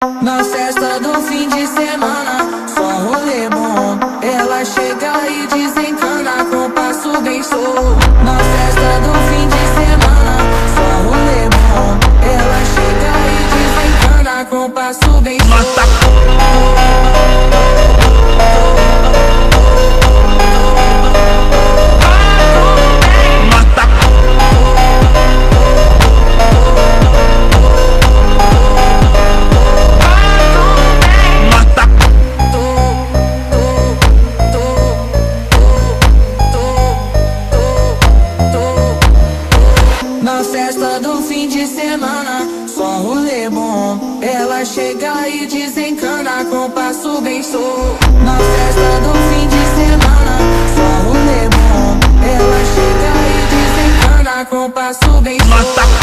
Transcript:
Na festa do fim de semana, só um rolê bom. Ela chega e desencana com passo bem show. Na festa do fim de semana, só um rolê bom. Ela chega e desencana com passo bem show. Na festa do fim de semana, só um rolê bom. Ela chega e desencana com passo bem show. Na festa do fim de semana, só um rolê bom. Ela chega e desencana com passo bem show.